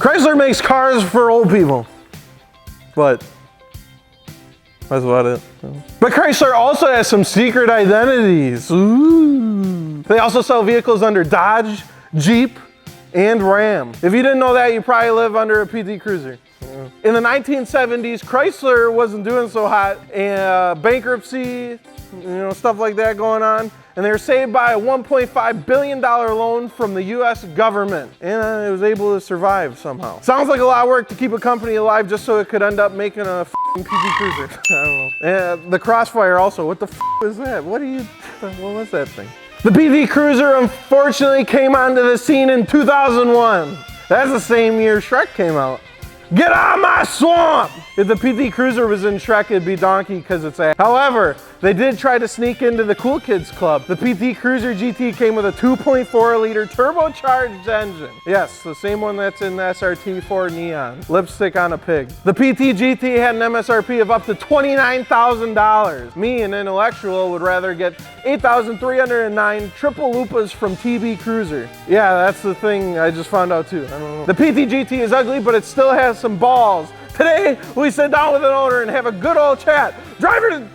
Chrysler makes cars for old people, but that's about it. But Chrysler also has some secret identities. Ooh. They also sell vehicles under Dodge, Jeep, and Ram. If you didn't know that, you probably live under a PT Cruiser. Yeah. In the 1970s, Chrysler wasn't doing so hot, and bankruptcy, stuff like that going on. And they were saved by a $1.5 billion loan from the US government. And it was able to survive somehow. Sounds like a lot of work to keep a company alive just so it could end up making a PT Cruiser. I don't know. And the Crossfire also, what the is that? What was that thing? The PT Cruiser unfortunately came onto the scene in 2001. That's the same year Shrek came out. Get out of my swamp! If the PT Cruiser was in Shrek, it'd be Donkey because it's a. However, they did try to sneak into the Cool Kids Club. The PT Cruiser GT came with a 2.4 liter turbocharged engine. Yes, the same one that's in the SRT4 Neon. Lipstick on a pig. The PT GT had an MSRP of up to $29,000. Me, an intellectual, would rather get 8,309 triple Lupas from TB Cruiser. Yeah, that's the thing I just found out too. I don't know. The PT GT is ugly, but it still has some balls. Today, we sit down with an owner and have a good old chat. Driver!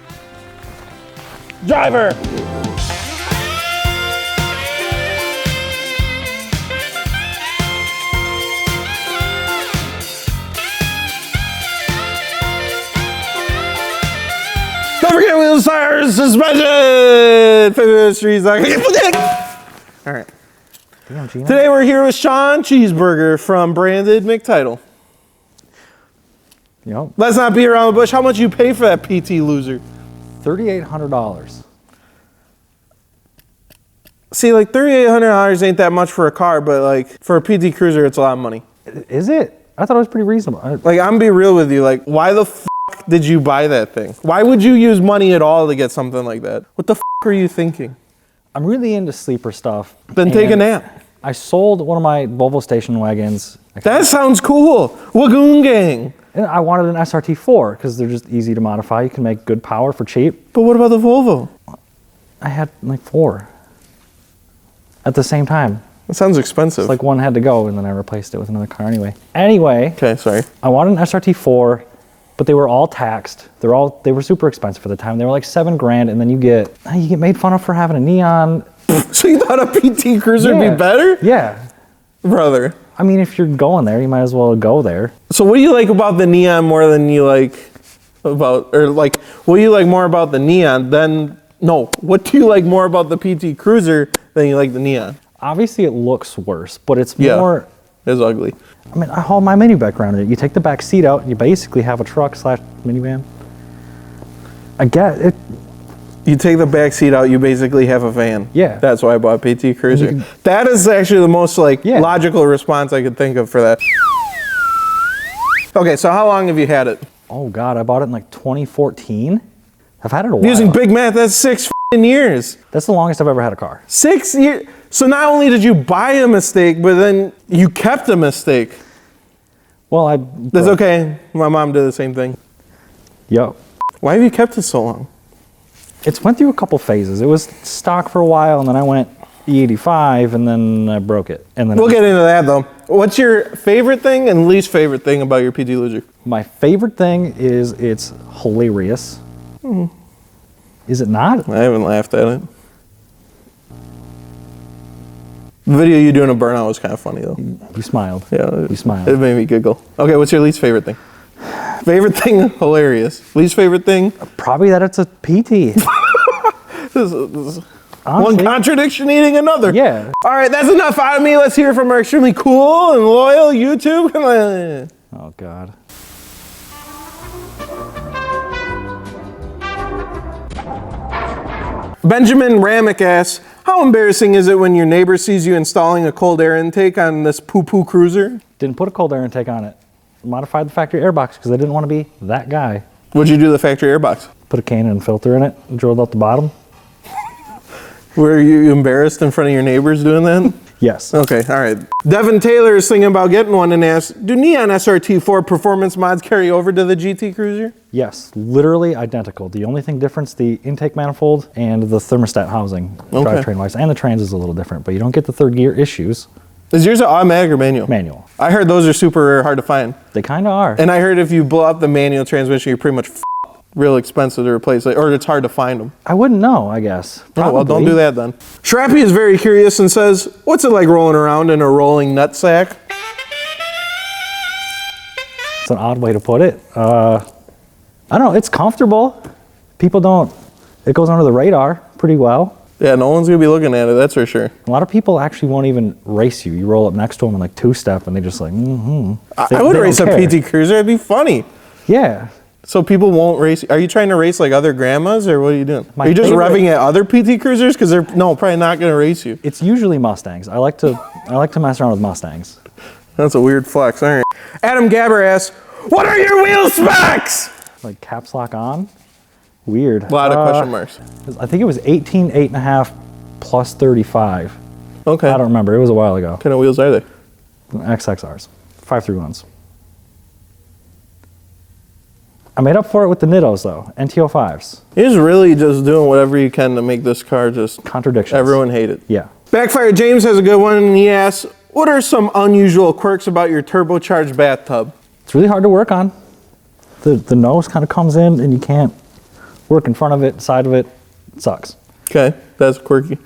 Don't forget wheels, tires, suspension! All right. Damn, today we're here with Sean Cheeseburger from Branded McTitle. Yep. Let's not beat around the bush. How much you pay for that PT Loser? $3,800. See, like $3,800 ain't that much for a car, but like for a PT Cruiser, it's a lot of money. Is it? I thought it was pretty reasonable. Like, I'm gonna be real with you. Like, why the f did you buy that thing? Why would you use money at all to get something like that? What the f are you thinking? I'm really into sleeper stuff. Then take a nap. I sold one of my Volvo station wagons. That sounds cool. Wagoon gang. And I wanted an SRT4 because they're just easy to modify. You can make good power for cheap. But what about the Volvo? I had like 4 at the same time. That sounds expensive. It's like one had to go and then I replaced it with another car anyway. Okay, sorry. I wanted an SRT4, but they were all taxed. They were super expensive for the time. They were like $7 grand, and then you get made fun of for having a neon. So you thought a PT Cruiser would be better? Yeah. Brother. I mean, if you're going there, you might as well go there. So what do you like about the neon more than you like what do you like more about the neon what do you like more about the PT Cruiser than you like the neon? Obviously it looks worse, but it's more... It's ugly. I mean, I haul my mini background in it. You take the back seat out and you basically have a truck / minivan. I get it. You take the back seat out, you basically have a van. Yeah. That's why I bought a PT Cruiser. That is actually the most logical response I could think of for that. Okay, so how long have you had it? Oh God, I bought it in like 2014. I've had it a while. Using big math, that's 6 years. That's the longest I've ever had a car. 6 years. So not only did you buy a mistake, but then you kept a mistake. Well, That's okay. My mom did the same thing. Yep. Why have you kept it so long? It's went through a couple phases. It was stock for a while, and then I went E85, and then I broke it. And then we'll get into that though. What's your favorite thing and least favorite thing about your PT Loser? My favorite thing is it's hilarious. Is it not? I haven't laughed at it. The video you doing a burnout was kind of funny though. You smiled. Yeah, you smiled. It made me giggle. Okay, what's your least favorite thing? Favorite thing, hilarious. Least favorite thing? Probably that it's a PT. This one contradiction eating another. Yeah. All right, that's enough out of me. Let's hear from our extremely cool and loyal YouTube. Oh God. Benjamin Ramick asks, how embarrassing is it when your neighbor sees you installing a cold air intake on this poo-poo cruiser? Didn't put a cold air intake on it. Modified the factory airbox because I didn't want to be that guy. What'd you do to the factory airbox? Put a Cannon filter in it, drilled out the bottom. Were you embarrassed in front of your neighbors doing that? Yes. Okay, all right. Devin Taylor is thinking about getting one and asks, do Neon SRT4 performance mods carry over to the GT Cruiser? Yes, literally identical. The only thing difference, the intake manifold and the thermostat housing, drivetrain wise, and the trans is a little different, but you don't get the third gear issues. Is yours an automatic or manual? Manual. I heard those are super hard to find. They kind of are. And I heard if you blow up the manual transmission, you're pretty much real expensive to replace it, or it's hard to find them. I wouldn't know, I guess. Oh, well, don't do that then. Shrappy is very curious and says, what's it like rolling around in a rolling nutsack? It's an odd way to put it. I don't know, it's comfortable. People don't, it goes under the radar pretty well. Yeah, no one's gonna be looking at it, that's for sure. A lot of people actually won't even race you. You roll up next to them in like two-step and they just like, I would race a PT Cruiser, it'd be funny. Yeah. So people won't race. Are you trying to race like other grandmas, or what are you doing? Are you just revving at other PT Cruisers? Because they're probably not going to race you. It's usually Mustangs. I like to mess around with Mustangs. That's a weird flex. All right. Adam Gabber asks, "What are your wheel specs?" Like caps lock on. Weird. A lot of question marks. I think it was 18, 8.5 plus 35. Okay. I don't remember. It was a while ago. What kind of wheels are they? XXRs. 531s. I made up for it with the Nittos though, NT05s. You're really just doing whatever you can to make this car just Contradictions. everyone hate it. Yeah. Backfire James has a good one, and he asks, "What are some unusual quirks about your turbocharged bathtub?" It's really hard to work on. The nose kind of comes in and you can't work in front of it, side of it. It sucks. Okay, that's quirky.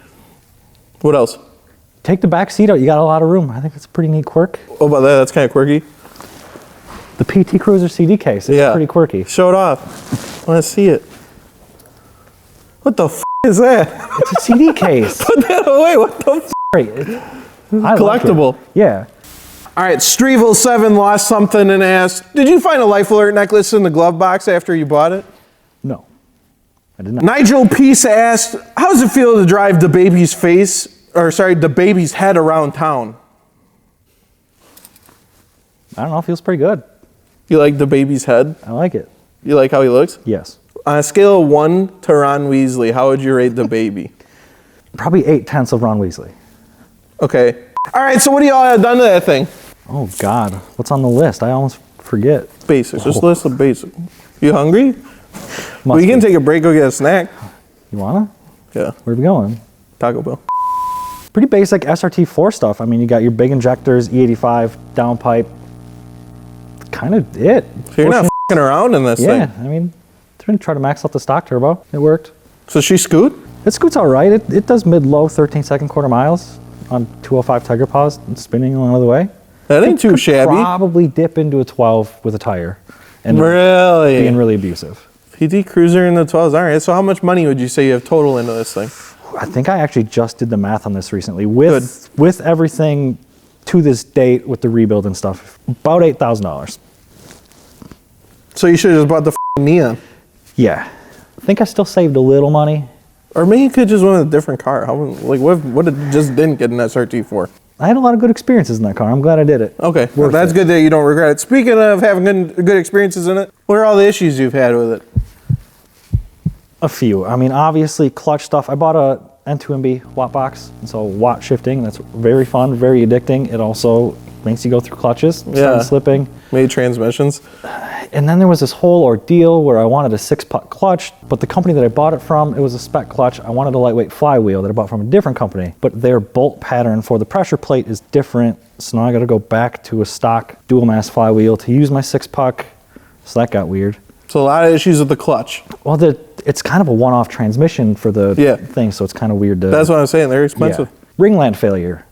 What else? Take the back seat out, you got a lot of room. I think it's a pretty neat quirk. What about that? That's kind of quirky. The PT Cruiser CD case, it's pretty quirky. Show it off. I want to see it. What the f is that? It's a CD case. Put that away. What the f? Great. Collectible. Yeah. All right, Strevel7 lost something and asked, "Did you find a Life Alert necklace in the glove box after you bought it?" No, I did not. Nigel Peace asked, "How does it feel to drive the baby's the baby's head around town?" I don't know, it feels pretty good. You like the baby's head? I like it. You like how he looks? Yes. On a scale of 1 to Ron Weasley, how would you rate the baby? Probably 8/10 of Ron Weasley. Okay. All right, so what do y'all have done to that thing? Oh God, what's on the list? I almost forget. Basics, just list the basics. You hungry? Must We can be. take a break, go get a snack. You wanna? Yeah, Where are we going? Taco Bell. Pretty basic SRT4 stuff. I mean, you got your big injectors, E85, downpipe. Kind of it. So you're not f***ing around in this Yeah, thing. I mean, they're gonna try to max out the stock turbo. It worked. So she scoot? It scoots all right. It does mid-low 13-second quarter miles on 205 Tiger Paws, spinning along the way. That ain't too shabby. Probably dip into a 12 with a tire. And Really? being really abusive. PT Cruiser in the 12s. All right, so how much money would you say you have total into this thing? I think I actually just did the math on this recently. With everything to this date, with the rebuild and stuff, about $8,000. So you should have just bought the Neon. Yeah. I think I still saved a little money. Or maybe you could just went a different car. What it just didn't get an SRT for? I had a lot of good experiences in that car. I'm glad I did it. Okay, well, that's good that you don't regret it. Speaking of having good experiences in it, what are all the issues you've had with it? A few. I mean, obviously, clutch stuff. I bought a N2MB watt box, and so watt shifting. That's very fun, very addicting. It also makes you go through clutches, started slipping. Made transmissions. And then there was this whole ordeal where I wanted a 6-putt clutch, but the company that I bought it from, it was a spec clutch. I wanted a lightweight flywheel that I bought from a different company, but their bolt pattern for the pressure plate is different. So now I got to go back to a stock dual mass flywheel to use my 6-puck. So that got weird. So a lot of issues with the clutch. Well, it's kind of a one-off transmission for the thing, so it's kind of weird to... That's what I'm saying. They're expensive. Yeah. Ringland failure.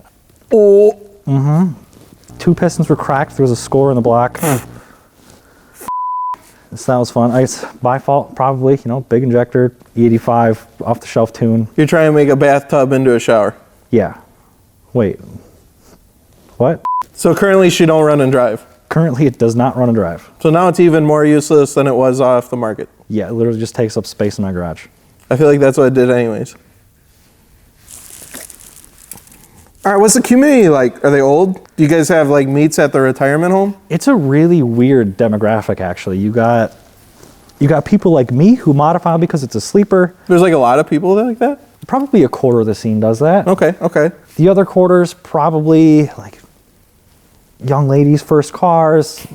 Oh. Mm-hmm. 2 pistons were cracked. There was a score in the block. So that was fun. It's by fault, probably. Big injector, E85, off-the-shelf tune. You're trying to make a bathtub into a shower. Yeah. Wait. What? So currently she don't run and drive. Currently, it does not run and drive. So now it's even more useless than it was off the market. Yeah, it literally just takes up space in my garage. I feel like that's what it did anyways. All right, what's the community like? Are they old? Do you guys have like meets at the retirement home? It's a really weird demographic, actually. You got people like me who modify because it's a sleeper. There's like a lot of people like that? Probably a quarter of the scene does that. Okay. The other quarter's probably like young ladies' first cars.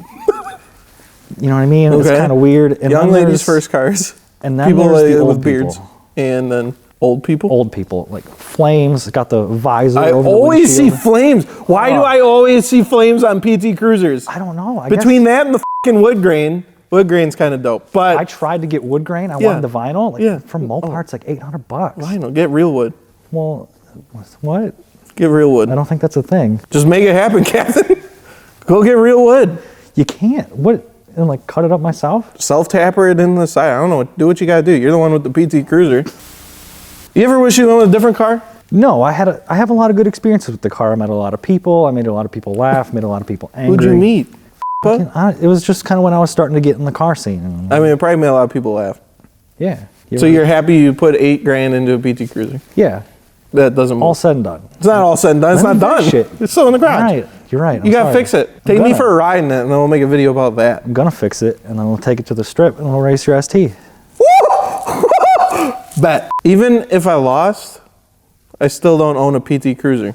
You know what I mean? Okay. It's kind of weird. And young ladies' first cars. And then people there's the old with beards. And then Old people? Old people, like flames, got the visor I over the always see windshield. flames. Why do I always see flames on PT Cruisers? I don't know. I Between guess that and the fucking wood grain kind of dope. But I tried to get wood grain. I Yeah. wanted the vinyl. Like, Yeah. From Mopar, it's like $800. vinyl, get real wood. Well, what? Get real wood. I don't think that's a thing. Just make it happen, Captain. Go get real wood. You can't. What? And like cut it up myself? Self-tapper it in the side. I don't know. Do what you gotta do. You're the one with the PT Cruiser. You ever wish you went with a different car? No, I have a lot of good experiences with the car. I met a lot of people. I made a lot of people laugh. Made a lot of people angry. Who'd you meet? It was just kind of when I was starting to get in the car scene. I mean, it probably made a lot of people laugh. Yeah. So you're happy you put $8,000 into a PT Cruiser? Yeah. That doesn't All move. said and done. It's not all said and done. It's Let not me done. finish it. It's still in the garage. Right. You're right. You gotta fix it. Take me for a ride in it, and then we'll make a video about that. I'm gonna fix it, and then we'll take it to the strip, and we'll race your ST. Bet. Even if I lost, I still don't own a PT Cruiser.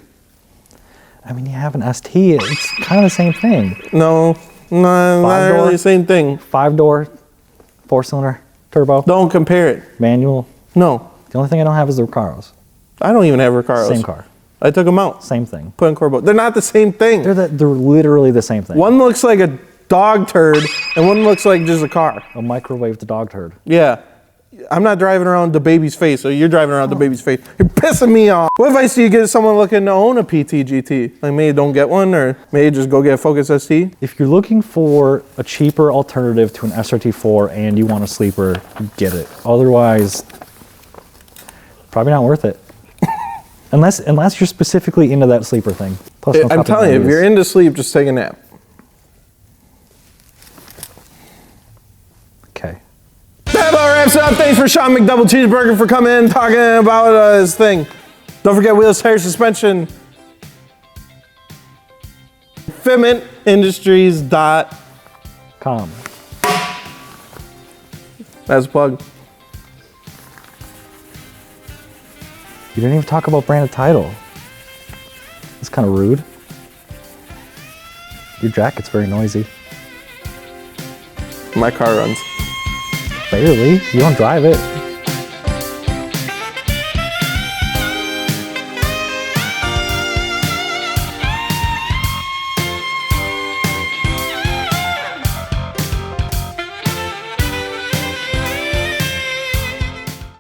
I mean, you have an ST. It's kind of the same thing. No, not Five-door? really the same thing. 5-door, 4-cylinder, turbo, Don't compare it. manual. No, The only thing I don't have is the Recaros. I don't even have Recaros. Same car. I took them out. Same thing. Put in Corbo. They're not the same thing. They're literally the same thing. One looks like a dog turd, and one looks like just a car. A microwave dog turd. Yeah. I'm not driving around the baby's face, so you're driving around the baby's face. You're pissing me off. What advice do you give someone looking to own a PT GT? Like maybe don't get one, or maybe just go get a Focus ST? If you're looking for a cheaper alternative to an SRT4 and you want a sleeper, get it. Otherwise, probably not worth it. unless you're specifically into that sleeper thing. Plus, no I'm cupping telling you, if radius. you're into sleep, just take a nap. Okay. That about wraps it up. Thanks for Sean McDouble Cheeseburger for coming in and talking about his thing. Don't forget wheels, tires, suspension. FitmentIndustries.com. That's a plug. You didn't even talk about brand of title. That's kind of rude. Your jacket's very noisy. My car runs. Barely. You don't drive it.